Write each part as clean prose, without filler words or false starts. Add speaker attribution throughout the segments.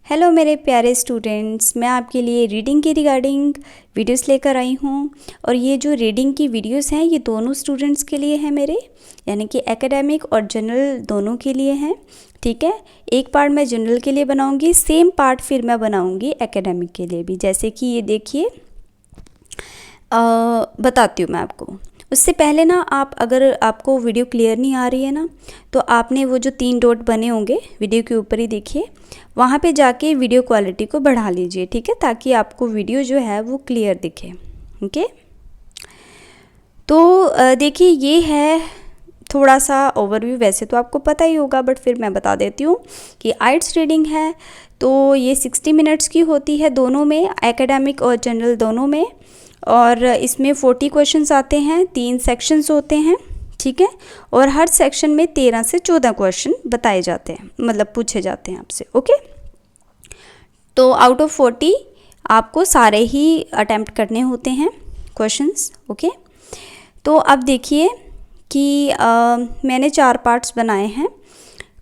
Speaker 1: Hello मेरे प्यारे students, मैं आपके लिए रीडिंग के रिगार्डिंग वीडियोस लेकर आई हूँ। और ये जो रीडिंग की वीडियोस हैं ये दोनों स्टूडेंट्स के लिए हैं मेरे, यानी कि एकेडमिक और जनरल दोनों के लिए हैं। ठीक है, एक पार्ट मैं जनरल के लिए बनाऊँगी, सेम पार्ट फिर मैं बनाऊँगी एकेडमिक के लिए भी। जैसे कि ये देखिए, बताती हूँ मैं आपको। उससे पहले ना, अगर आपको वीडियो क्लियर नहीं आ रही है ना, तो आपने वो जो 3 डॉट बने होंगे वीडियो के ऊपर ही देखिए, वहाँ पे जाके वीडियो क्वालिटी को बढ़ा लीजिए। ठीक है, ताकि आपको वीडियो जो है वो क्लियर दिखे। ओके, तो देखिए ये है थोड़ा सा ओवरव्यू। वैसे तो आपको पता ही होगा, बट फिर मैं बता देती हूँ कि आइट्स रीडिंग है तो ये 60 मिनट्स की होती है दोनों में, एकेडमिक और जनरल दोनों में। और इसमें 40 क्वेश्चंस आते हैं, 3 सेक्शंस होते हैं। ठीक है, और हर सेक्शन में 13 से 14 क्वेश्चन बताए जाते हैं, मतलब पूछे जाते हैं आपसे। ओके, तो आउट ऑफ 40 आपको सारे ही अटेम्प्ट करने होते हैं क्वेश्चंस। ओके, तो अब देखिए कि मैंने 4 पार्ट्स बनाए हैं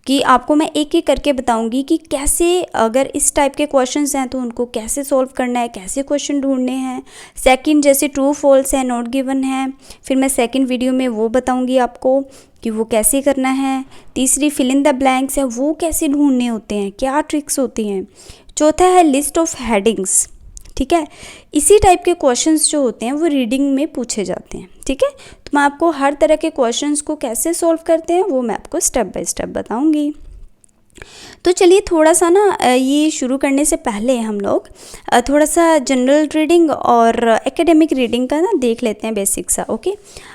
Speaker 1: कि आपको मैं एक एक करके बताऊंगी कि कैसे, अगर इस टाइप के क्वेश्चंस हैं तो उनको कैसे सॉल्व करना है, कैसे क्वेश्चन ढूंढने हैं। सेकंड, जैसे ट्रू फॉल्स है, नॉट गिवन है, फिर मैं सेकंड वीडियो में वो बताऊंगी आपको कि वो कैसे करना है। तीसरी, फिल इन द ब्लैंक्स है, वो कैसे ढूंढने होते हैं, क्या ट्रिक्स होती हैं। चौथा है लिस्ट ऑफ हेडिंग्स। ठीक है, इसी टाइप के क्वेश्चंस जो होते हैं वो रीडिंग में पूछे जाते हैं। ठीक है, तो मैं आपको हर तरह के क्वेश्चंस को कैसे सॉल्व करते हैं वो मैं आपको स्टेप बाय स्टेप बताऊंगी। तो चलिए थोड़ा सा ना, ये शुरू करने से पहले हम लोग थोड़ा सा जनरल रीडिंग और एकेडमिक रीडिंग का ना देख लेते हैं बेसिक सा। ओके,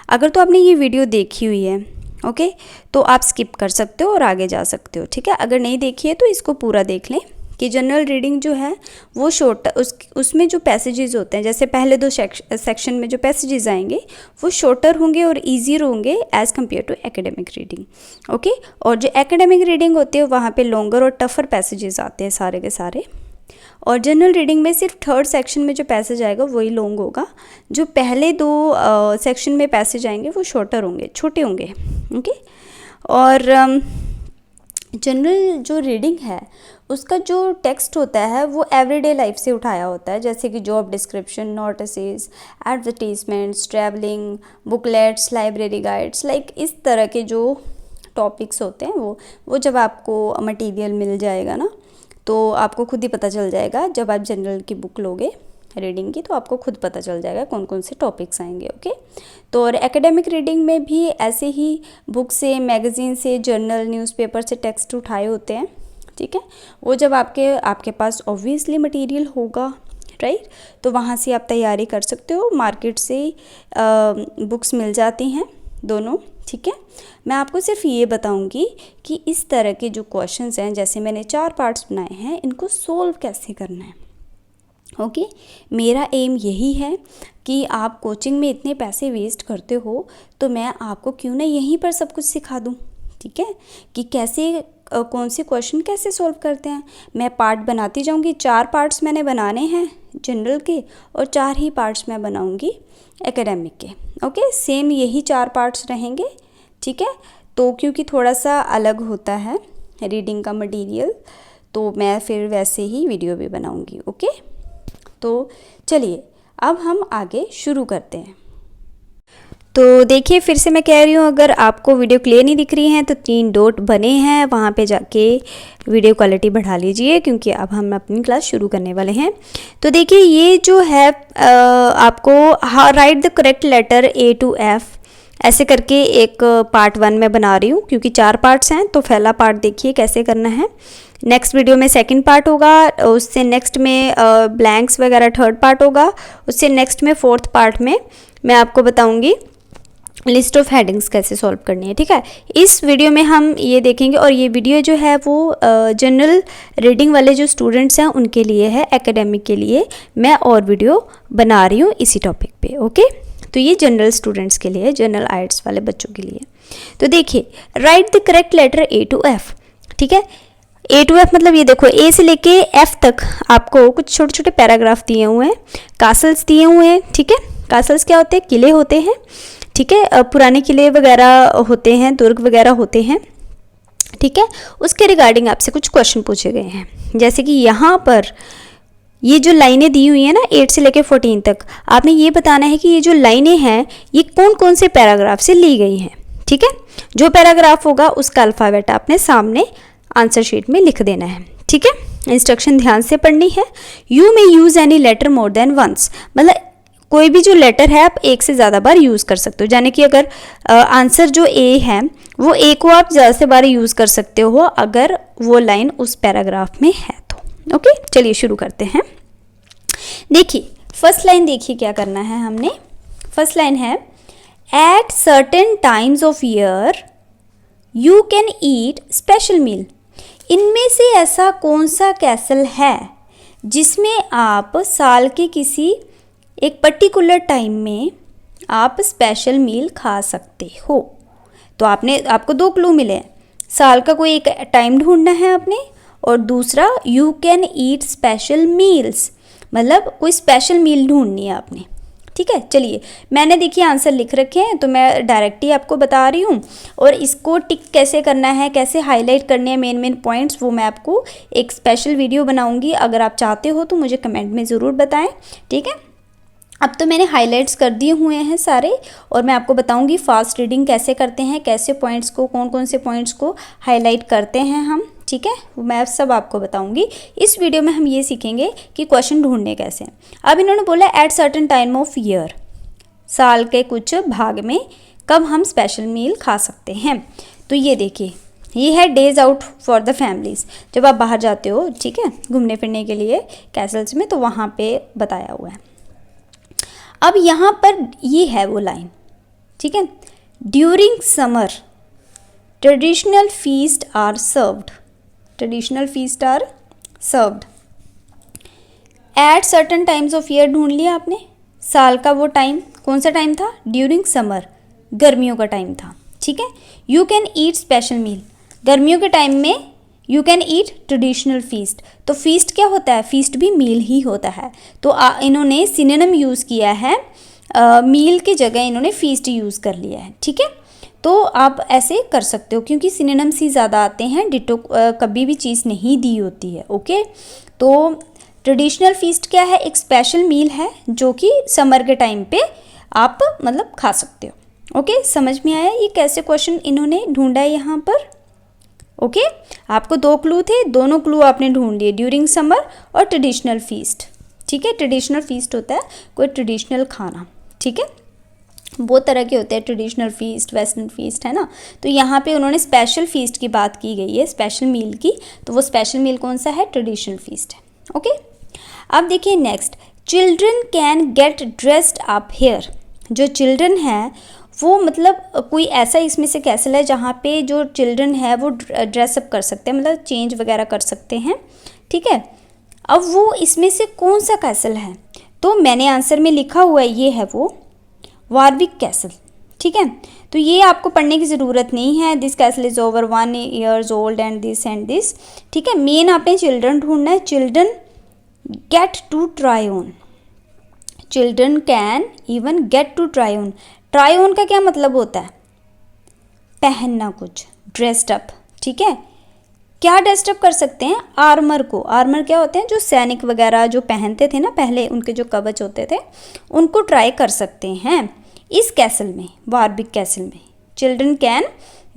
Speaker 1: अगर तो आपने ये वीडियो देखी हुई है ओके, तो आप स्किप कर सकते हो और आगे जा सकते हो। ठीक है, अगर नहीं देखी है तो इसको पूरा देख लें कि जनरल रीडिंग जो है वो शॉर्ट, उसमें जो पैसेजेस होते हैं, जैसे पहले 2 सेक्शन में जो पैसेजेस आएंगे वो शॉर्टर होंगे और ईजियर होंगे as compare to academic reading. Okay, और जो एकेडमिक रीडिंग होती है वहाँ पे लॉन्गर और टफर पैसेजेस आते हैं सारे के सारे। और जनरल रीडिंग में सिर्फ 3rd सेक्शन में जो पैसेज आएगा वही लॉन्ग होगा, जो पहले 2 सेक्शन में पैसेज आएंगे वो शॉर्टर होंगे, छोटे होंगे। ओके, और जनरल जो रीडिंग है उसका जो टेक्स्ट होता है वो एवरीडे लाइफ से उठाया होता है, जैसे कि job description, notices, advertisements, travelling, booklets, library guides, like इस तरह के जो टॉपिक्स होते हैं वो जब आपको मटेरियल मिल जाएगा ना, तो आपको खुद ही पता चल जाएगा। जब आप जनरल की बुक लोगे रीडिंग की तो आपको खुद पता चल जाएगा कौन कौन से टॉपिक्स आएंगे। ओके, तो और एकेडमिक रीडिंग में भी ऐसे ही बुक से, मैगज़ीन से, जर्नल, न्यूज़पेपर से टेक्स्ट उठाए होते हैं। ठीक है, वो जब आपके पास ऑब्वियसली मटेरियल होगा, राइट, तो वहाँ से आप तैयारी कर सकते हो। मार्केट से बुक्स मिल जाती हैं दोनों। ठीक है, मैं आपको सिर्फ ये बताऊंगी कि इस तरह के जो क्वेश्चंस हैं, जैसे मैंने 4 पार्ट्स बनाए हैं, इनको सोल्व कैसे करना है। ओके, मेरा एम यही है कि आप कोचिंग में इतने पैसे वेस्ट करते हो तो मैं आपको क्यों ना यहीं पर सब कुछ सिखा दूँ। ठीक है, कि कैसे कौन से क्वेश्चन कैसे सॉल्व करते हैं। मैं पार्ट बनाती जाऊंगी। 4 पार्ट्स मैंने बनाने हैं जनरल के और 4 ही पार्ट्स मैं बनाऊंगी एकेडमिक के। ओके, सेम यही 4 पार्ट्स रहेंगे। ठीक है, तो क्योंकि थोड़ा सा अलग होता है रीडिंग का मटेरियल, तो मैं फिर वैसे ही वीडियो भी बनाऊंगी। ओके, तो चलिए अब हम आगे शुरू करते हैं। तो देखिए, फिर से मैं कह रही हूँ, अगर आपको वीडियो क्लियर नहीं दिख रही है तो 3 डॉट बने हैं, वहाँ पे जाके वीडियो क्वालिटी बढ़ा लीजिए, क्योंकि अब हम अपनी क्लास शुरू करने वाले हैं। तो देखिए, ये जो है आपको write the correct letter A to F ऐसे करके एक पार्ट 1 में बना रही हूँ, क्योंकि 4 पार्ट्स हैं। तो पहला पार्ट देखिए कैसे करना है। नेक्स्ट वीडियो में सेकंड पार्ट होगा, उससे नेक्स्ट में ब्लैंक्स वगैरह 3rd पार्ट होगा, उससे नेक्स्ट में 4th पार्ट में मैं आपको बताऊंगी लिस्ट ऑफ हेडिंग्स कैसे सॉल्व करनी है। ठीक है, इस वीडियो में हम ये देखेंगे, और ये वीडियो जो है वो जनरल रीडिंग वाले जो स्टूडेंट्स हैं उनके लिए है, एकेडमिक के लिए मैं और वीडियो बना रही हूँ इसी टॉपिक पे। ओके, तो ये जनरल स्टूडेंट्स के लिए, जनरल आइट्स वाले बच्चों के लिए। तो देखिए, write the correct letter A to F। ठीक है, A to F मतलब ये देखो, A से लेके F तक आपको कुछ छोटे छोटे पैराग्राफ दिए हुए हैं, कासल्स दिए हुए हैं। ठीक है, कासल्स क्या होते हैं, किले होते हैं। ठीक है, पुराने किले वगैरह होते हैं, दुर्ग वगैरह होते हैं। ठीक है, उसके रिगार्डिंग आपसे कुछ क्वेश्चन पूछे गए हैं। जैसे कि यहाँ पर ये जो लाइनें दी हुई है ना 8 से लेकर 14 तक, आपने ये बताना है कि ये जो लाइनें हैं ये कौन कौन से पैराग्राफ से ली गई हैं। ठीक है, जो पैराग्राफ होगा उसका अल्फ़ाबेट आपने सामने आंसर शीट में लिख देना है। ठीक है, इंस्ट्रक्शन ध्यान से पढ़नी है। You may use any letter more than once, मतलब कोई भी जो लेटर है आप एक से ज़्यादा बार यूज़ कर सकते हो। यानी कि अगर आंसर जो ए है वो ए को आप ज़्यादा से बार यूज़ कर सकते हो अगर वो लाइन उस पैराग्राफ में है तो। ओके, चलिए शुरू करते हैं। देखिए फर्स्ट लाइन, देखिए क्या करना है हमने। फर्स्ट लाइन है at certain times of year you can eat special meal. इनमें से ऐसा कौन सा कैसल है जिसमें आप साल के किसी एक पर्टिकुलर टाइम में आप स्पेशल मील खा सकते हो। तो आपको 2 क्लू मिले, साल का कोई एक टाइम ढूंढना है आपने, और दूसरा you can eat special meals, मतलब कोई स्पेशल मील ढूंढनी है आपने। ठीक है, चलिए मैंने देखिए आंसर लिख रखे हैं तो मैं डायरेक्ट ही आपको बता रही हूँ, और इसको टिक कैसे करना है, कैसे हाईलाइट करने हैं मेन पॉइंट्स, वो मैं आपको एक स्पेशल वीडियो बनाऊँगी। अगर आप चाहते हो तो मुझे कमेंट में ज़रूर बताएं। ठीक है, अब तो मैंने हाइलाइट्स कर दिए हुए हैं सारे, और मैं आपको बताऊंगी फास्ट रीडिंग कैसे करते हैं, कैसे पॉइंट्स को, कौन कौन से पॉइंट्स को हाईलाइट करते हैं हम। ठीक है, मैं सब आपको बताऊंगी। इस वीडियो में हम ये सीखेंगे कि क्वेश्चन ढूंढने कैसे। अब इन्होंने बोला at certain time of year, साल के कुछ भाग में कब हम स्पेशल मील खा सकते हैं। तो ये देखिए, ये है days out for the families, जब आप बाहर जाते हो, ठीक है, घूमने फिरने के लिए कैसल्स में, तो वहाँ पे बताया हुआ है। अब यहाँ पर ये है वो लाइन, ठीक है, during summer traditional feast are served, traditional feast are served at certain times of year. ढूंढ लिया आपने, साल का वो टाइम कौन सा टाइम था, ड्यूरिंग समर, गर्मियों का टाइम था। ठीक है, you can eat special meal, गर्मियों के टाइम में you can eat traditional feast. तो फीस्ट क्या होता है, फीस्ट भी मील ही होता है। तो इन्होंने सिनोनिम यूज़ किया है, मील की जगह इन्होंने फीस्ट यूज़ कर लिया है। ठीक है, तो आप ऐसे कर सकते हो क्योंकि सिनोनिम्स ही ज़्यादा आते हैं, डिटो कभी भी चीज़ नहीं दी होती है। ओके, तो ट्रेडिशनल फीस्ट क्या है, एक स्पेशल मील है जो कि समर के टाइम पे आप मतलब खा सकते हो। ओके, समझ में आया ये कैसे क्वेश्चन इन्होंने ढूंढा है यहाँ पर। ओके, आपको 2 क्लू थे, दोनों क्लू आपने ढूंढ लिए, ड्यूरिंग समर और ट्रेडिशनल फीस्ट। ठीक है, ट्रेडिशनल फीस्ट होता है कोई ट्रेडिशनल खाना। ठीक है, बहुत तरह के होते हैं, ट्रेडिशनल फीस्ट, वेस्टर्न फीस्ट, है ना। तो यहाँ पे उन्होंने स्पेशल फीस्ट की बात की गई है, स्पेशल मील की, तो वो स्पेशल मील कौन सा है, ट्रेडिशनल फीस्ट है। ओके, अब देखिए next, children can get dressed up here. जो चिल्ड्रन है वो मतलब कोई ऐसा इसमें से कैसल है जहाँ पे जो चिल्ड्रन है वो ड्रेसअप कर सकते हैं, मतलब चेंज वगैरह कर सकते हैं। ठीक है, अब वो इसमें से कौन सा कैसल है, तो मैंने आंसर में लिखा हुआ है, ये है वो वारविक कैसल। ठीक है, तो ये आपको पढ़ने की ज़रूरत नहीं है, this castle is over 1 years old and this. ठीक है, मेन आपने चिल्ड्रन ढूंढना है, children get to try on, children can even get to try on. Try on का क्या मतलब होता है, पहनना कुछ, ड्रेस्ड अप। ठीक है, क्या ड्रेस्ड अप कर सकते हैं, आर्मर को। आर्मर क्या होते हैं, जो सैनिक वगैरह जो पहनते थे ना पहले, उनके जो कवच होते थे उनको ट्राई कर सकते हैं इस कैसल में, वारविक कैसल में। Children can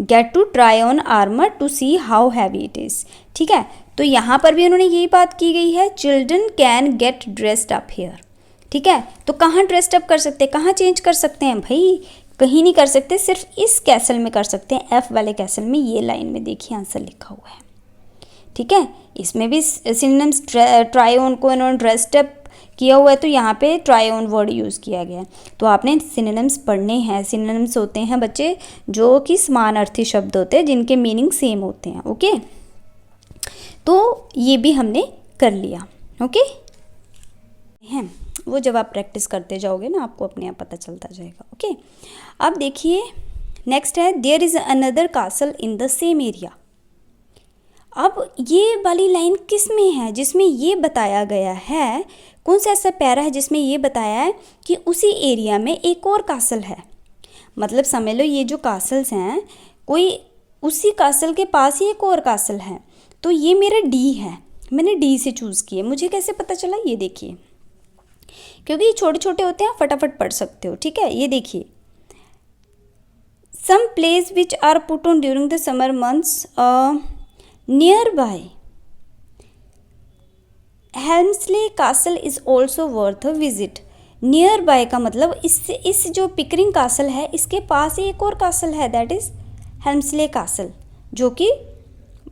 Speaker 1: get to try on armour to see how heavy it is. ठीक है, तो यहाँ पर भी उन्होंने यही बात की गई है, children can get dressed up here. ठीक है, तो कहाँ ड्रेस्ड अप कर सकते हैं, कहाँ चेंज कर सकते हैं भाई, कहीं नहीं कर सकते, सिर्फ इस कैसल में कर सकते हैं, एफ वाले कैसल में। ये लाइन में देखिए आंसर लिखा हुआ है। ठीक है, इसमें भी सिनोनिम्स ट्राई ऑन को इन्होंने ड्रेस्ड अप किया हुआ है, तो यहाँ पे ट्राई ऑन वर्ड यूज़ किया गया है। तो आपने सिनोनिम्स पढ़ने हैं। सिनोनिम्स होते हैं बच्चे जो कि समानार्थी शब्द होते हैं, जिनके मीनिंग सेम होते हैं। ओके, तो ये भी हमने कर लिया। ओके हैं, वो जब आप प्रैक्टिस करते जाओगे ना आपको अपने आप पता चलता जाएगा। ओके, अब देखिए नेक्स्ट है, there is another castle in the same area. अब ये वाली लाइन किस में है, जिसमें ये बताया गया है, कौन सा ऐसा पैरा है जिसमें ये बताया है कि उसी एरिया में एक और कासल है। मतलब समझ लो ये जो कासल्स हैं, कोई उसी कासल के पास ही एक और कासल है, तो ये मेरा डी है, मैंने डी से चूज़ किया। मुझे कैसे पता चला, ये देखिए, क्योंकि ये छोटे छोटे होते हैं, फटाफट पढ़ सकते हो, ठीक है। ये देखिए, some place which are put on during the summer months nearby Helmsley Castle is also worth a visit. Nearby का मतलब इस जो पिकरिंग कासल है इसके पास ही एक और कासल है, दैट इज हेल्मस्ले कासल, जो कि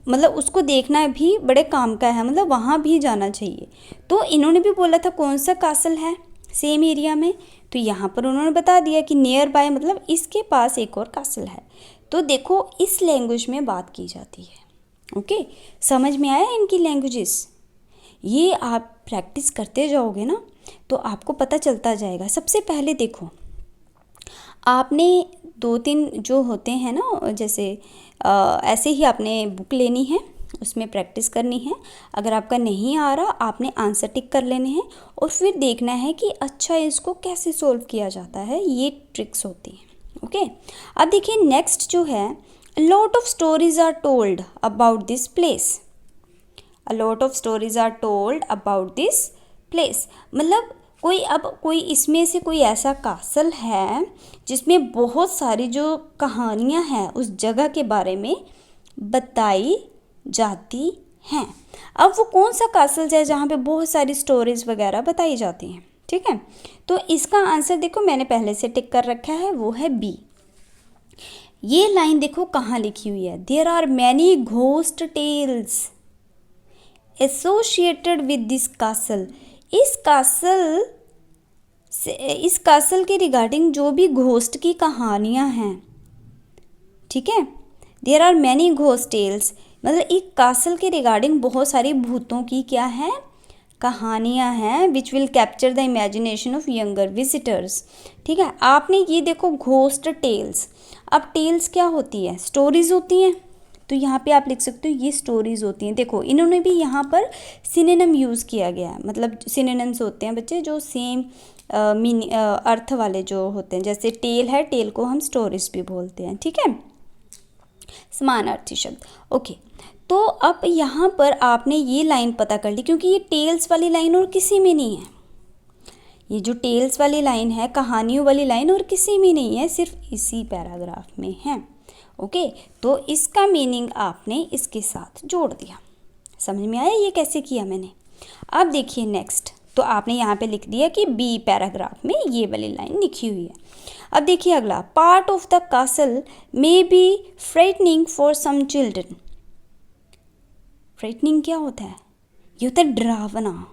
Speaker 1: मतलब उसको देखना भी बड़े काम का है, मतलब वहाँ भी जाना चाहिए। तो इन्होंने भी बोला था कौन सा कासल है सेम एरिया में, तो यहाँ पर उन्होंने बता दिया कि नियर बाय मतलब इसके पास एक और कासल है। तो देखो इस लैंग्वेज में बात की जाती है। ओके, समझ में आया इनकी लैंग्वेजेस। ये आप प्रैक्टिस करते जाओगे ना तो आपको पता चलता जाएगा। सबसे पहले देखो, आपने 2-3 जो होते हैं ना, जैसे ऐसे ही आपने बुक लेनी है, उसमें प्रैक्टिस करनी है। अगर आपका नहीं आ रहा, आपने आंसर टिक कर लेने हैं और फिर देखना है कि अच्छा इसको कैसे सॉल्व किया जाता है। ये ट्रिक्स होती हैं। ओके, अब देखिए नेक्स्ट जो है, lot of stories are told about this place. A lot of stories are told about this place, मतलब कोई इसमें से कोई ऐसा कासल है जिसमें बहुत सारी जो कहानियाँ हैं उस जगह के बारे में बताई जाती हैं। अब वो कौन सा कासल है जहाँ पे बहुत सारी स्टोरीज वगैरह बताई जाती हैं, ठीक है। तो इसका आंसर देखो मैंने पहले से टिक कर रखा है, वो है बी। ये लाइन देखो कहाँ लिखी हुई है, there are many ghost tales associated with this castle. इस कासल के रिगार्डिंग जो भी घोस्ट की कहानियाँ हैं, ठीक है, there are many ghost tales, मतलब एक कासल के रिगार्डिंग बहुत सारी भूतों की क्या है, कहानियाँ हैं, which will capture the imagination of younger visitors. ठीक है, आपने ये देखो घोस्ट टेल्स। अब टेल्स क्या होती है, स्टोरीज होती हैं, तो यहाँ पे आप लिख सकते हो ये स्टोरीज होती हैं। देखो इन्होंने भी यहाँ पर सिनोनिम यूज़ किया गया है, मतलब सिनोनिम्स होते हैं बच्चे जो सेम अर्थ वाले जो होते हैं, जैसे टेल है, टेल को हम स्टोरीज भी बोलते हैं, ठीक है, समानार्थी शब्द। ओके, तो अब यहाँ पर आपने ये लाइन पता कर ली, क्योंकि ये टेल्स वाली लाइन और किसी में नहीं है। ये जो टेल्स वाली लाइन है, कहानियों वाली लाइन, और किसी में नहीं है, सिर्फ इसी पैराग्राफ में है। ओके, तो इसका मीनिंग आपने इसके साथ जोड़ दिया। समझ में आया ये कैसे किया मैंने। अब देखिए नेक्स्ट, तो आपने यहाँ पे लिख दिया कि बी पैराग्राफ में ये वाली लाइन लिखी हुई है। अब देखिए अगला, part of the castle may be frightening for some children. Frightening क्या होता है, ये होता है डरावना,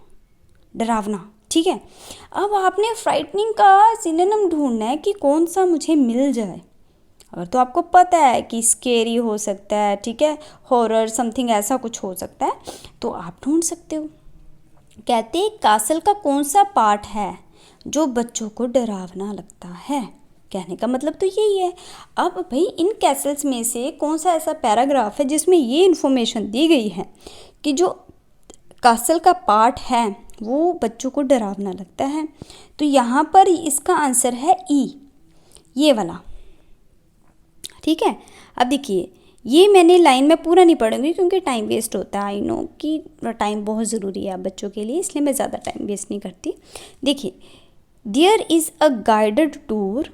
Speaker 1: डरावना, ठीक है। अब आपने फ्राइटनिंग का सिनोनिम ढूंढना है कि कौन सा मुझे मिल जाए। अगर तो आपको पता है कि स्केरी हो सकता है, ठीक है, हॉरर समथिंग ऐसा कुछ हो सकता है, तो आप ढूंढ सकते हो। कहते हैं कासल का कौन सा पार्ट है जो बच्चों को डरावना लगता है, कहने का मतलब तो यही है। अब भाई इन कैसल्स में से कौन सा ऐसा पैराग्राफ है जिसमें ये इन्फॉर्मेशन दी गई है कि जो कासल का पार्ट है वो बच्चों को डरावना लगता है। तो यहाँ पर इसका आंसर है ई, ये वाला, ठीक है। अब देखिए ये मैंने लाइन में पूरा नहीं पढ़ूंगी क्योंकि टाइम वेस्ट होता है। आई नो कि टाइम बहुत ज़रूरी है बच्चों के लिए, इसलिए मैं ज़्यादा टाइम वेस्ट नहीं करती। देखिए, there is a guided tour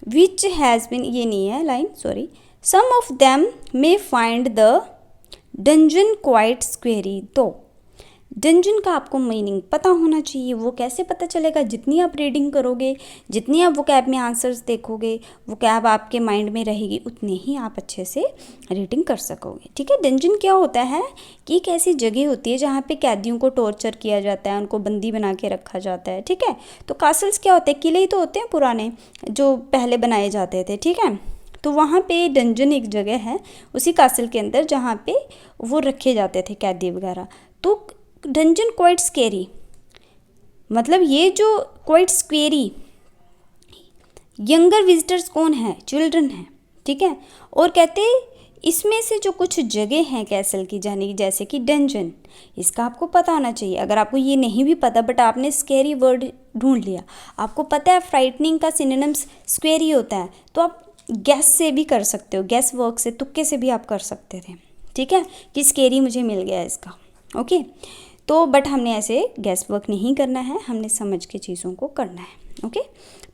Speaker 1: which has been, ये नहीं है line, sorry, some of them may find the dungeon quite scary. तो डंजन का आपको मीनिंग पता होना चाहिए। वो कैसे पता चलेगा, जितनी आप रीडिंग करोगे, जितनी आप वोकैब में आंसर्स देखोगे, वोकैब आपके माइंड में रहेगी, उतने ही आप अच्छे से रीडिंग कर सकोगे, ठीक है। डंजन क्या होता है कि एक ऐसी जगह होती है जहाँ पे कैदियों को टॉर्चर किया जाता है, उनको बंदी बना के रखा जाता है, ठीक है। तो कासल्स क्या होते हैं, किले ही तो होते हैं पुराने जो पहले बनाए जाते थे, ठीक है। तो वहाँ पे डंजन एक जगह है उसी कासल के अंदर जहाँ पे वो रखे जाते थे कैदी वगैरह। तो डंजन क्वाइट स्केरी, मतलब ये जो क्वाइट स्क्वेरी, यंगर विजिटर्स कौन है, चिल्ड्रन है, ठीक है। और कहते इसमें से जो कुछ जगह हैं कैसल की जाने की, जैसे कि डंजन, इसका आपको पता होना चाहिए। अगर आपको ये नहीं भी पता बट आपने स्केरी वर्ड ढूंढ लिया, आपको पता है फ्राइटनिंग का सिनोनिम्स स्क्वेरी होता है, तो आप गैस से भी कर सकते हो, गैस वर्क से, तुक्के से भी आप कर सकते थे, ठीक है, कि स्केरी मुझे मिल गया इसका, ओके। तो बट हमने ऐसे गैस वर्क नहीं करना है, हमने समझ के चीज़ों को करना है, ओके।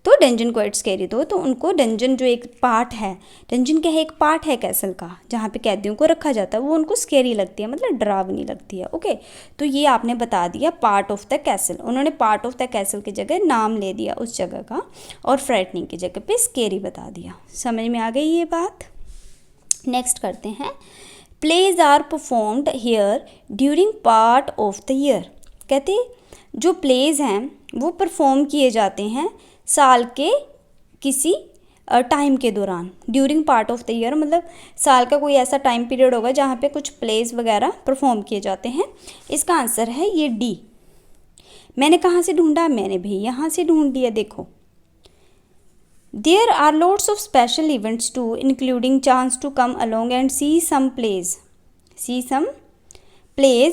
Speaker 1: तो डंजन क्वाइट स्केरी तो उनको डंजन जो एक पार्ट है, डंजन क्या है, एक पार्ट है कैसल का जहाँ पे कैदियों को रखा जाता है, वो उनको स्केरी लगती है, मतलब डरावनी लगती है, ओके। तो ये आपने बता दिया पार्ट ऑफ द कैसल, उन्होंने पार्ट ऑफ द कैसल की जगह नाम ले दिया उस जगह का, और फ्रेटनिंग की जगह पे स्केरी बता दिया। समझ में आ गई ये बात। नेक्स्ट करते हैं, plays are performed here during part of the year. कहते जो प्लेज हैं वो परफॉर्म किए जाते हैं साल के किसी टाइम के दौरान। During part of the year मतलब साल का कोई ऐसा टाइम पीरियड होगा जहाँ पे कुछ प्लेज वगैरह परफॉर्म किए जाते हैं। इसका आंसर है ये डी। मैंने कहाँ से ढूंढा, मैंने भी यहाँ से ढूंढ लिया। देखो, there are lots of special events too including chance to come along and see some plays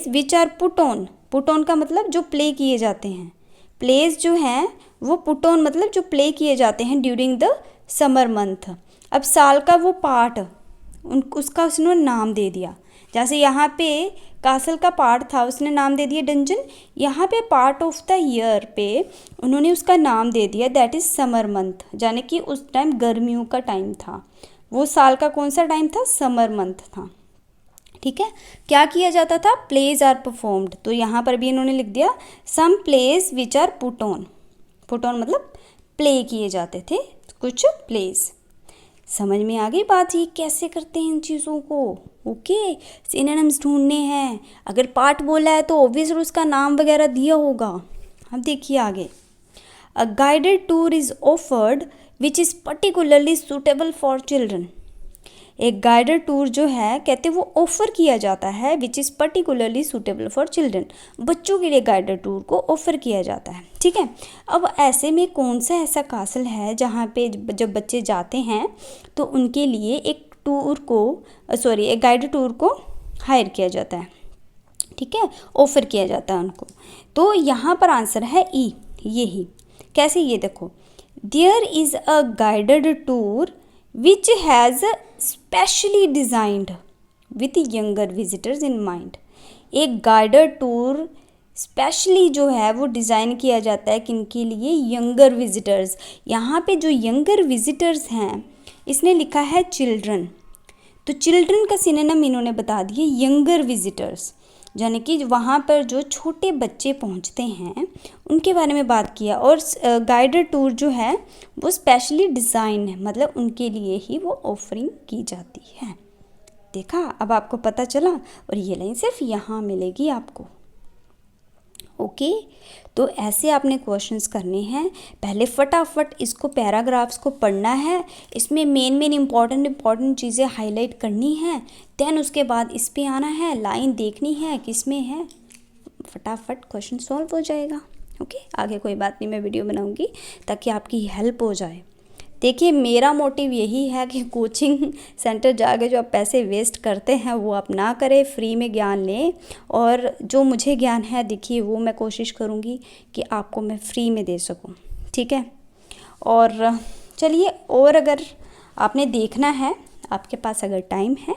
Speaker 1: which are put on का मतलब जो प्ले किए जाते हैं। प्लेज जो हैं वो पुट ऑन मतलब जो प्ले किए जाते हैं ड्यूरिंग द समर मंथ। अब साल का वो पार्ट उसका उसने नाम दे दिया, जैसे यहाँ पे कासल का पार्ट था उसने नाम दे दिया डंजन, यहाँ पे पार्ट ऑफ द ईयर पे उन्होंने उसका नाम दे दिया दैट इज़ समर मंथ, यानी कि उस टाइम गर्मियों का टाइम था। वो साल का कौन सा टाइम था, समर मंथ था, ठीक है। क्या किया जाता था, प्लेज आर परफॉर्म्ड, तो यहाँ पर भी इन्होंने लिख दिया some plays which are put on मतलब प्ले किए जाते थे कुछ प्लेज। समझ में आ गई बात, ये कैसे करते हैं इन चीज़ों को, ओके। सिनोनिम्स ढूंढने हैं, अगर पार्ट बोला है तो ऑब्वियसली उसका नाम वगैरह दिया होगा। अब देखिए आगे, a guided tour is offered which is particularly suitable for children. एक गाइडेड टूर जो है कहते वो ऑफ़र किया जाता है which is particularly suitable for children, बच्चों के लिए गाइडेड टूर को ऑफ़र किया जाता है, ठीक है। अब ऐसे में कौन सा ऐसा कासल है जहाँ पे जब बच्चे जाते हैं तो उनके लिए एक गाइडेड टूर को हायर किया जाता है, ठीक है, ऑफ़र किया जाता है उनको। तो यहाँ पर आंसर है ई, यही। कैसे, ये देखो, there is a guided tour which has specially designed with younger visitors in mind। एक गाइडेड टूर स्पेशली जो है वो डिज़ाइन किया जाता है किनके लिए, यंगर विजिटर्स। यहाँ पे जो यंगर विजिटर्स हैं इसने लिखा है चिल्ड्रन, तो चिल्ड्रन का सिनोनिम इन्होंने बता दिए यंगर विजिटर्स, यानी कि वहाँ पर जो छोटे बच्चे पहुँचते हैं उनके बारे में बात किया। और गाइडेड टूर जो है वो स्पेशली डिज़ाइन है, मतलब उनके लिए ही वो ऑफरिंग की जाती है। देखा, अब आपको पता चला, और ये लाइन सिर्फ यहाँ मिलेगी आपको, ओके। तो ऐसे आपने क्वेश्चंस करने हैं। पहले फटाफट इसको पैराग्राफ्स को पढ़ना है, इसमें मेन इंपॉर्टेंट चीज़ें हाईलाइट करनी हैं, देन उसके बाद इस पे आना है, लाइन देखनी है किस में है, फटाफट क्वेश्चन सॉल्व हो जाएगा, ओके। आगे कोई बात नहीं, मैं वीडियो बनाऊंगी ताकि आपकी हेल्प हो जाए। देखिए, मेरा मोटिव यही है कि कोचिंग सेंटर जाके जो आप पैसे वेस्ट करते हैं वो आप ना करें, फ्री में ज्ञान लें। और जो मुझे ज्ञान है देखिए वो मैं कोशिश करूँगी कि आपको मैं फ्री में दे सकूँ, ठीक है। और चलिए, और अगर आपने देखना है, आपके पास अगर टाइम है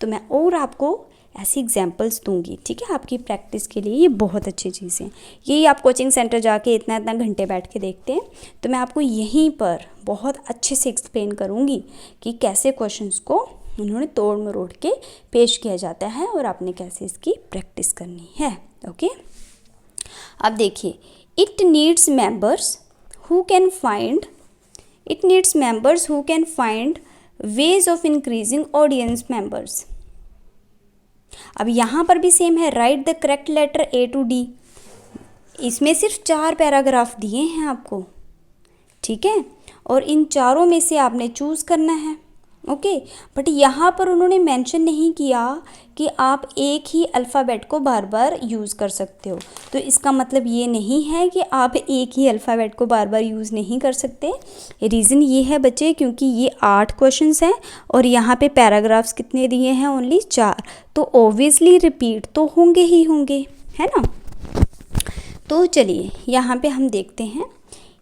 Speaker 1: तो मैं और आपको ऐसी एग्जांपल्स दूंगी, ठीक है, आपकी प्रैक्टिस के लिए। ये बहुत अच्छी चीज़ है, यही आप कोचिंग सेंटर जाके इतना घंटे बैठ के देखते हैं, तो मैं आपको यहीं पर बहुत अच्छे से एक्सप्लेन करूंगी कि कैसे क्वेश्चंस को उन्होंने तोड़ मरोड़ के पेश किया जाता है और आपने कैसे इसकी प्रैक्टिस करनी है, ओके। अब देखिए, it needs members who can find ways of increasing audience members. अब यहाँ पर भी सेम है, write the correct letter A to D. इसमें सिर्फ 4 पैराग्राफ दिए हैं आपको, ठीक है, और इन चारों में से आपने चूज़ करना है, ओके। बट यहाँ पर उन्होंने मेंशन नहीं किया कि आप एक ही अल्फ़ाबेट को बार बार यूज़ कर सकते हो। तो इसका मतलब ये नहीं है कि आप एक ही अल्फ़ाबेट को बार बार यूज़ नहीं कर सकते। रीज़न ये है बच्चे, क्योंकि ये 8 क्वेश्चंस हैं और यहाँ पे पैराग्राफ्स कितने दिए हैं, ओनली 4, तो ऑब्वियसली रिपीट तो होंगे ही होंगे, है ना। तो चलिए यहाँ पे हम देखते हैं,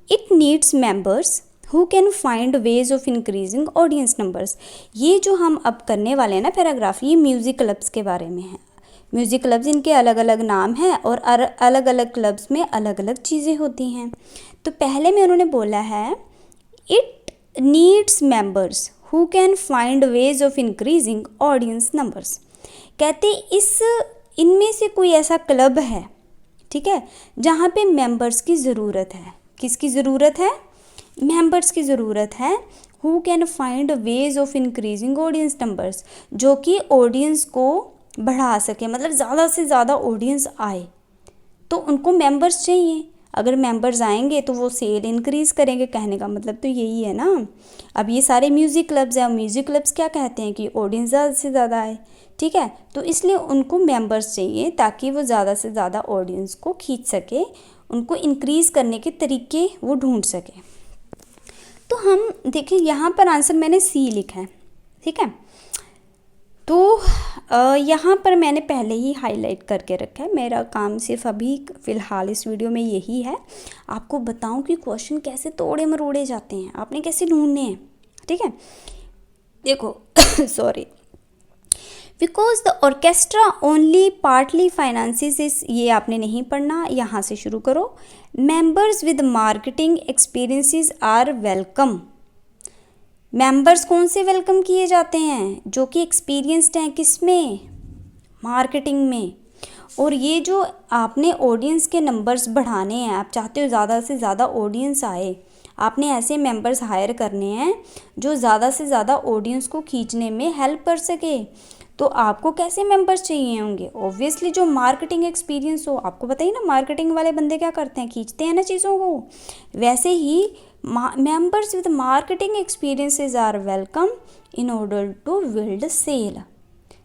Speaker 1: it needs members who can find ways of increasing audience numbers. ये जो हम अब करने वाले हैं ना पैराग्राफ, ये म्यूज़िक क्लब्स के बारे में है। म्यूज़िक क्लब्स, इनके अलग अलग नाम हैं और अलग अलग क्लब्स में अलग अलग चीज़ें होती हैं। तो पहले में उन्होंने बोला है it needs members who can find ways of increasing audience numbers. कहते इनमें से कोई ऐसा क्लब है, ठीक है, जहाँ पे मेंबर्स की ज़रूरत है। किसकी ज़रूरत है? मेंबर्स की ज़रूरत है। Who can find ways of increasing audience numbers, जो कि ऑडियंस को बढ़ा सके, मतलब ज़्यादा से ज़्यादा ऑडियंस आए, तो उनको मेंबर्स चाहिए। अगर मेंबर्स आएंगे तो वो सेल इंक्रीज़ करेंगे। कहने का मतलब तो यही है ना। अब ये सारे म्यूज़िक क्लब्स हैं, म्यूज़िक क्लब्स क्या कहते हैं कि ऑडियंस ज़्यादा से ज़्यादा आए, ठीक है, तो इसलिए उनको मेंबर्स चाहिए ताकि वो ज़्यादा से ज़्यादा ऑडियंस को खींच सके, उनको इंक्रीज़ करने के तरीके वो ढूंढ सके। तो हम देखिए यहाँ पर आंसर मैंने सी लिखा है, ठीक है। तो यहाँ पर मैंने पहले ही हाईलाइट करके रखा है। मेरा काम सिर्फ अभी फ़िलहाल इस वीडियो में यही है, आपको बताऊँ कि क्वेश्चन कैसे तोड़े मरोड़े जाते हैं, आपने कैसे ढूंढने हैं, ठीक है। देखो sorry, because the orchestra only partly finances इस, ये आपने नहीं पढ़ना, यहाँ से शुरू करो। Members with marketing experiences are welcome. Members कौन से वेलकम किए जाते हैं? जो कि एक्सपीरियंस्ड हैं, किस में? मार्केटिंग में। और ये जो आपने ऑडियंस के नंबर्स बढ़ाने हैं, आप चाहते हो ज़्यादा से ज़्यादा ऑडियंस आए, आपने ऐसे मेंबर्स हायर करने हैं जो ज़्यादा से ज़्यादा ऑडियंस को खींचने में हेल्प कर सके। तो आपको कैसे मेंबर्स चाहिए होंगे? ऑब्वियसली जो मार्केटिंग एक्सपीरियंस हो। आपको बताइए ना, मार्केटिंग वाले बंदे क्या करते हैं? खींचते हैं ना चीज़ों को। वैसे ही members with marketing experiences are welcome in order to build sale.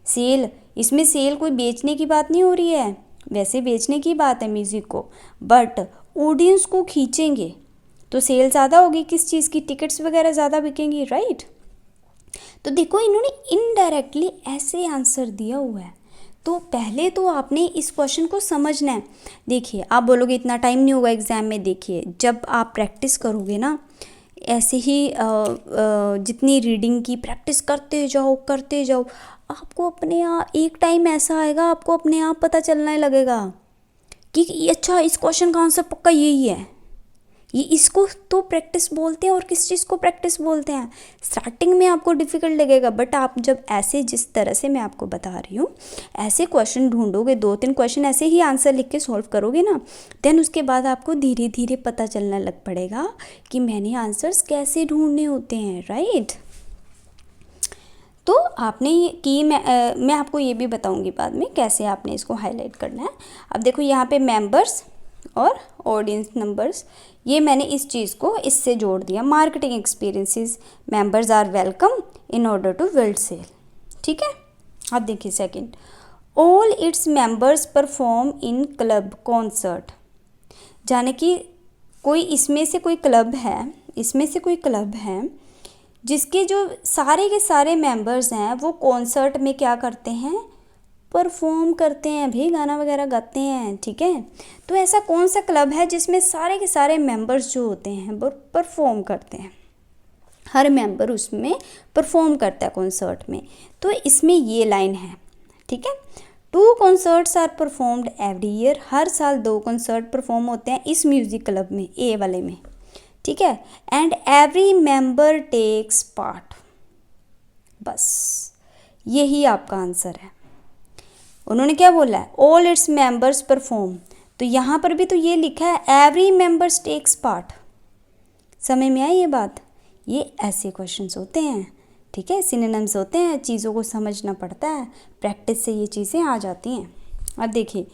Speaker 1: Sale, इसमें सेल कोई बेचने की बात नहीं हो रही है, वैसे बेचने की बात है म्यूज़िक को, बट ऑडियंस को खींचेंगे तो सेल ज़्यादा होगी। किस चीज़ की? टिकट्स वगैरह ज़्यादा बिकेंगी, राइट। तो देखो इन्होंने इनडायरेक्टली ऐसे आंसर दिया हुआ है। तो पहले तो आपने इस क्वेश्चन को समझना है। देखिए आप बोलोगे इतना टाइम नहीं होगा एग्ज़ाम में, देखिए जब आप प्रैक्टिस करोगे ना, ऐसे ही जितनी रीडिंग की प्रैक्टिस करते जाओ, आपको अपने आप एक टाइम ऐसा आएगा, आपको अपने आप पता चलने लगेगा कि अच्छा इस क्वेश्चन का आंसर पक्का यही है। ये इसको तो प्रैक्टिस बोलते हैं। और किस चीज़ को प्रैक्टिस बोलते हैं? स्टार्टिंग में आपको डिफ़िकल्ट लगेगा, बट आप जब ऐसे, जिस तरह से मैं आपको बता रही हूँ, ऐसे क्वेश्चन ढूंढोगे, 2-3 क्वेश्चन ऐसे ही आंसर लिख के सॉल्व करोगे ना, देन उसके बाद आपको धीरे धीरे पता चलने लग पड़ेगा कि मैंने आंसर्स कैसे ढूंढने होते हैं, राइट। तो आपने ये कि मैं आपको ये भी बताऊंगी बाद में कैसे आपने इसको हाईलाइट करना है। अब देखो यहाँ पे मेंबर्स और ऑडियंस नंबर्स, ये मैंने इस चीज़ को इससे जोड़ दिया। Marketing experiences, members are welcome in order to build sale, ठीक है। अब देखिए second, all its members perform in club concert. यानी कि कोई इसमें से कोई क्लब है जिसके जो सारे के सारे मेंबर्स हैं वो कॉन्सर्ट में क्या करते हैं? परफॉर्म करते हैं भाई, गाना वगैरह गाते हैं, ठीक है। तो ऐसा कौन सा क्लब है जिसमें सारे के सारे मेंबर्स जो होते हैं वो परफॉर्म करते हैं? हर मेंबर उसमें परफॉर्म करता है कॉन्सर्ट में। तो इसमें ये लाइन है, ठीक है। 2 concerts are performed every year. हर साल 2 कॉन्सर्ट परफॉर्म होते हैं इस म्यूज़िक क्लब में, ए वाले में, ठीक है। And every member takes part. बस यही आपका आंसर है। उन्होंने क्या बोला है? All its members perform. तो यहाँ पर भी तो ये लिखा है एवरी मेंबर्स टेक्स पार्ट। समझ में आई ये बात? ये ऐसे क्वेश्चंस होते हैं, ठीक है, सिनोनिम्स होते हैं, चीज़ों को समझना पड़ता है, प्रैक्टिस से ये चीज़ें आ जाती हैं। अब देखिए,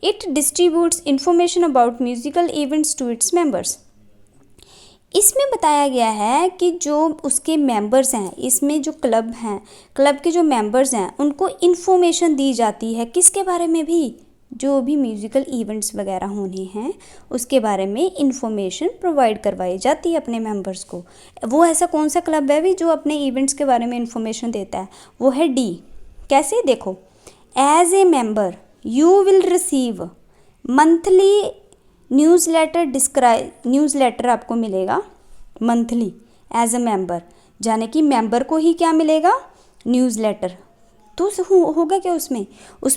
Speaker 1: it distributes information about musical events to its members. इसमें बताया गया है कि जो उसके मेंबर्स हैं, इसमें जो क्लब हैं, क्लब के जो मेंबर्स हैं, उनको इन्फॉर्मेशन दी जाती है किसके बारे में? भी जो भी म्यूज़िकल इवेंट्स वगैरह होने हैं उसके बारे में इंफॉर्मेशन प्रोवाइड करवाई जाती है अपने मेंबर्स को। वो ऐसा कौन सा क्लब है भी जो अपने इवेंट्स के बारे में इंफॉर्मेशन देता है? वो है डी। कैसे? देखो, as a member you will receive monthly newsletter आपको मिलेगा, मंथली एज अ मेंबर, यानी कि मेंबर को ही क्या मिलेगा, न्यूज़लेटर। तो होगा क्या उसमें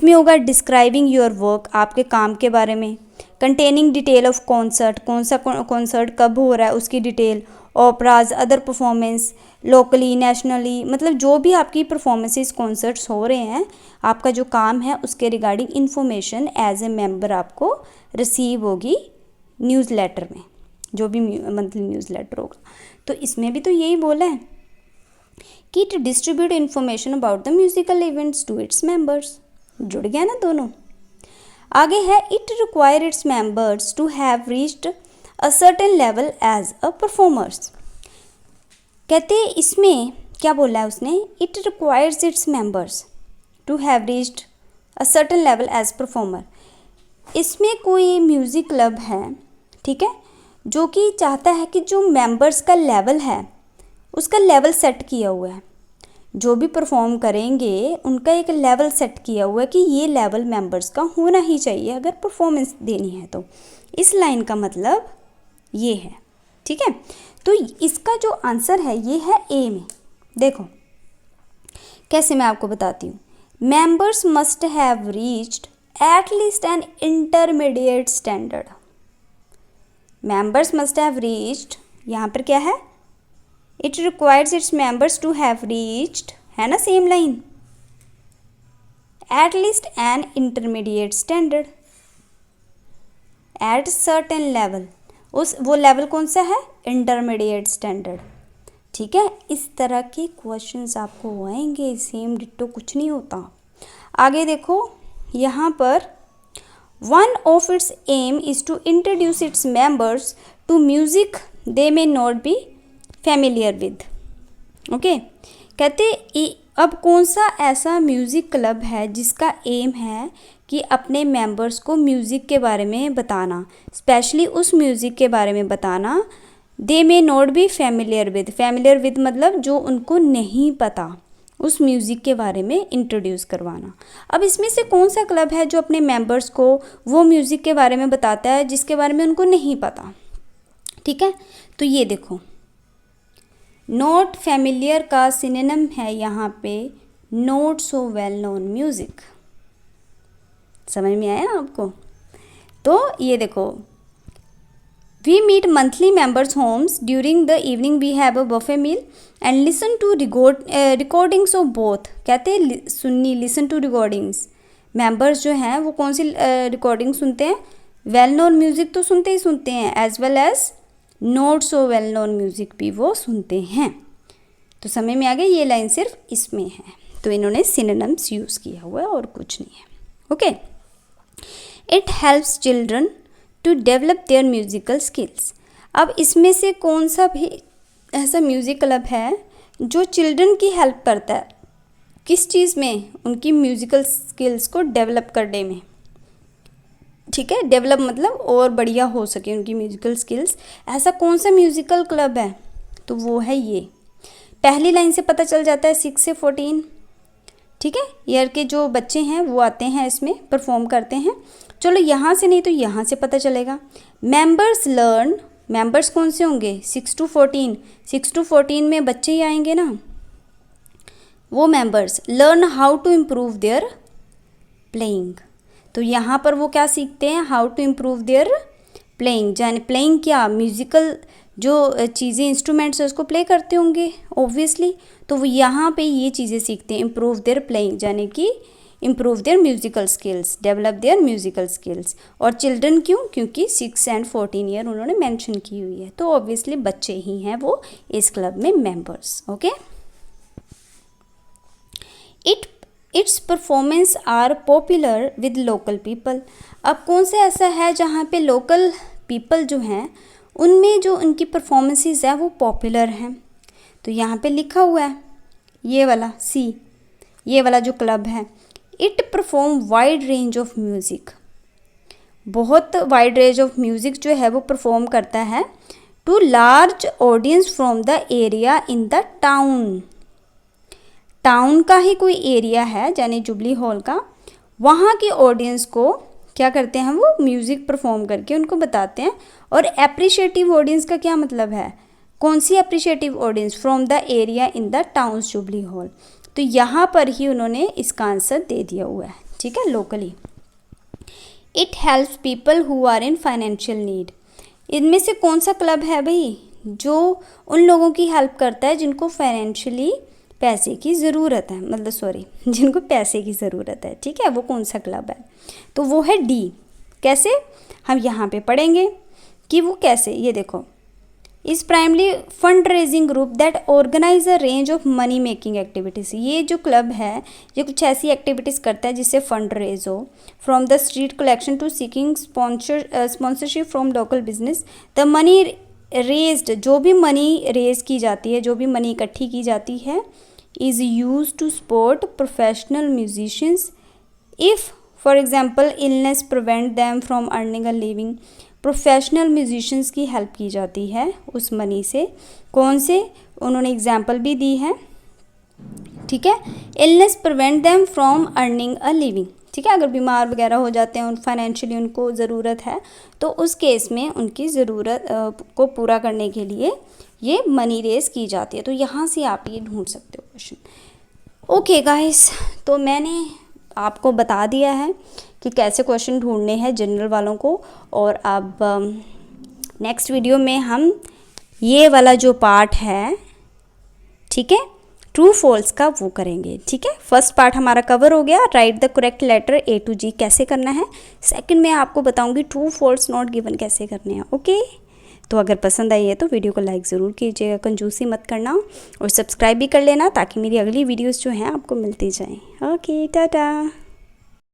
Speaker 1: होगा डिस्क्राइबिंग योर वर्क, आपके काम के बारे में, कंटेनिंग डिटेल ऑफ कॉन्सर्ट, कौन सा कॉन्सर्ट कब हो रहा है उसकी detail, operas, other performance, locally nationally, मतलब जो भी आपकी परफॉर्मेंसेस कॉन्सर्ट्स हो रहे हैं, आपका जो काम है उसके regarding information as a member आपको रिसीव होगी न्यूज़लेटर में, जो भी मंथली न्यूज़लेटर होगा। तो इसमें भी तो यही बोला है कि it distribute information about the musical events to its members. जुड़ गया ना दोनों। आगे है it require its members to have reached a certain level as a performers. कहते हैं इसमें क्या बोला है उसने, it requires its members to have reached a certain level as performer. इसमें कोई म्यूज़िक क्लब है, ठीक है, जो कि चाहता है कि जो मेंबर्स का लेवल है उसका लेवल सेट किया हुआ है, जो भी परफॉर्म करेंगे उनका एक लेवल सेट किया हुआ है कि ये लेवल मेंबर्स का होना ही चाहिए अगर परफॉर्मेंस देनी है तो। इस लाइन का मतलब ये है, ठीक है। तो इसका जो आंसर है ये है ए में। देखो कैसे, मैं आपको बताती हूँ। Members must have reached at least an intermediate standard. Members must have reached, यहाँ पर क्या है, it requires its members to have reached, है ना same line, at least an intermediate standard at certain level. वो लेवल कौन सा है, इंटरमीडिएट स्टैंडर्ड, ठीक है। इस तरह के क्वेश्चंस आपको आएंगे, सेम डिट्टो कुछ नहीं होता। आगे देखो यहाँ पर, one of its aim is to introduce its members to music they may not be familiar with. Okay, कहते अब कौन सा ऐसा म्यूज़िक क्लब है जिसका एम है कि अपने मेंबर्स को म्यूज़िक के बारे में बताना, स्पेशली उस म्यूज़िक के बारे में बताना, they may not be familiar with. Familiar with मतलब जो उनको नहीं पता, उस म्यूज़िक के बारे में इंट्रोड्यूस करवाना। अब इसमें से कौन सा क्लब है जो अपने मेंबर्स को वो म्यूज़िक के बारे में बताता है जिसके बारे में उनको नहीं पता, ठीक है। तो ये देखो, नॉट फैमिलियर का सिनोनिम है यहाँ पे not so well known music. समझ में आया आपको? तो ये देखो, we meet monthly members homes during the evening, we have a buffet meal and listen to recordings of both. कहते हैं सुननी, लिसन टू रिकॉर्डिंग्स। मेंबर्स जो हैं वो कौन सी रिकॉर्डिंग सुनते हैं, वेल नोन म्यूज़िक तो सुनते ही सुनते हैं, as well as not so well known music भी वो सुनते हैं। तो समझ में आ गया, ये लाइन सिर्फ इसमें है, तो इन्होंने सिनोनिम्स यूज़ किया हुआ है और कुछ नहीं है। Okay, it helps children to develop their musical skills. अब इसमें से कौन सा भी ऐसा म्यूज़िक क्लब है जो चिल्ड्रन की हेल्प करता है, किस चीज़ में, उनकी म्यूज़िकल स्किल्स को डेवलप करने में, ठीक है। डेवलप मतलब और बढ़िया हो सके उनकी म्यूज़िकल स्किल्स। ऐसा कौन सा म्यूज़िकल क्लब है, तो वो है ये। पहली लाइन से पता चल जाता है 6 से 14, ठीक है, ईयर के जो बच्चे हैं वो आते हैं इसमें परफॉर्म करते हैं। चलो यहाँ से नहीं तो यहाँ से पता चलेगा। मेंबर्स लर्न, मेंबर्स कौन से होंगे, 6 to 14, 6 to 14 में बच्चे ही आएंगे ना। वो members learn how to improve their playing. तो यहाँ पर वो क्या सीखते हैं, how to improve their playing. यानी प्लेइंग क्या, म्यूज़िकल जो चीज़ें इंस्ट्रूमेंट्स है उसको प्ले करते होंगे ऑब्वियसली, तो वो यहाँ पे ये चीज़ें सीखते हैं, इम्प्रूव देयर प्लेइंग, यानी कि improve their musical skills, develop their musical skills. और चिल्ड्रन क्यों, क्योंकि 6 and 14 ईयर उन्होंने मेंशन की हुई है, तो ऑब्वियसली बच्चे ही हैं वो इस क्लब में members. Okay, its performance are popular with local people. अब कौन सा ऐसा है जहाँ पे लोकल पीपल जो हैं उनमें जो उनकी परफॉर्मेंसेस है वो पॉपुलर हैं, तो यहाँ पे लिखा हुआ है ये वाला सी, ये वाला जो क्लब है, it perform wide range of music. बहुत वाइड रेंज ऑफ म्यूज़िक जो है वो परफॉर्म करता है to large audience from the area in the town. Town का ही कोई एरिया है यानी जुबली हॉल का, वहाँ की ऑडियंस को क्या करते हैं वो म्यूज़िक परफॉर्म करके उनको बताते हैं। और एप्रिशिएटिव ऑडियंस का क्या मतलब है, कौन सी appreciative audience? From the area in the towns Jubilee Hall. तो यहाँ पर ही उन्होंने इसका आंसर दे दिया हुआ है, ठीक है, locally. It helps people who are in financial need. इनमें से कौन सा क्लब है भाई जो उन लोगों की हेल्प करता है जिनको फाइनेंशियली पैसे की ज़रूरत है, मतलब सॉरी जिनको पैसे की ज़रूरत है, ठीक है, वो कौन सा क्लब है? तो वो है डी। कैसे? हम यहाँ पे पढ़ेंगे कि वो कैसे, ये देखो, is primarily fund raising group that organize a range of money making activities. ये जो क्लब है ये कुछ ऐसी एक्टिविटीज़ करता है जिससे फंड रेज हो, from the street collection to seeking sponsorship from local business. The money raised, जो भी मनी रेज की जाती है, जो भी मनी इकट्ठी की जाती है, is use to support professional musicians if for example illness prevent them from earning a living. Professional musicians की हेल्प की जाती है उस मनी से। कौन से? उन्होंने एग्जाम्पल भी दी है, ठीक है। Illness prevent them from earning a living, ठीक है, अगर बीमार वगैरह हो जाते हैं, उन फाइनेंशियली उनको ज़रूरत है, तो उस केस में उनकी ज़रूरत को पूरा करने के लिए ये मनी रेज की जाती है। तो यहाँ से आप ये ढूंढ सकते हो क्वेश्चन। ओके गाइस, तो मैंने आपको बता दिया है कि कैसे क्वेश्चन ढूंढने हैं जनरल वालों को। और अब नेक्स्ट वीडियो में हम ये वाला जो पार्ट है, ठीक है, ट्रू फॉल्स का, वो करेंगे, ठीक है। फर्स्ट पार्ट हमारा कवर हो गया, write the correct letter A to G कैसे करना है। सेकंड में आपको बताऊंगी ट्रू फॉल्स नॉट गिवन कैसे करने हैं, ओके। तो अगर पसंद आई है तो वीडियो को लाइक ज़रूर कीजिएगा, कंजूसी मत करना, और सब्सक्राइब भी कर लेना ताकि मेरी अगली वीडियोस जो हैं आपको मिलती जाएं। ओके, टाटा।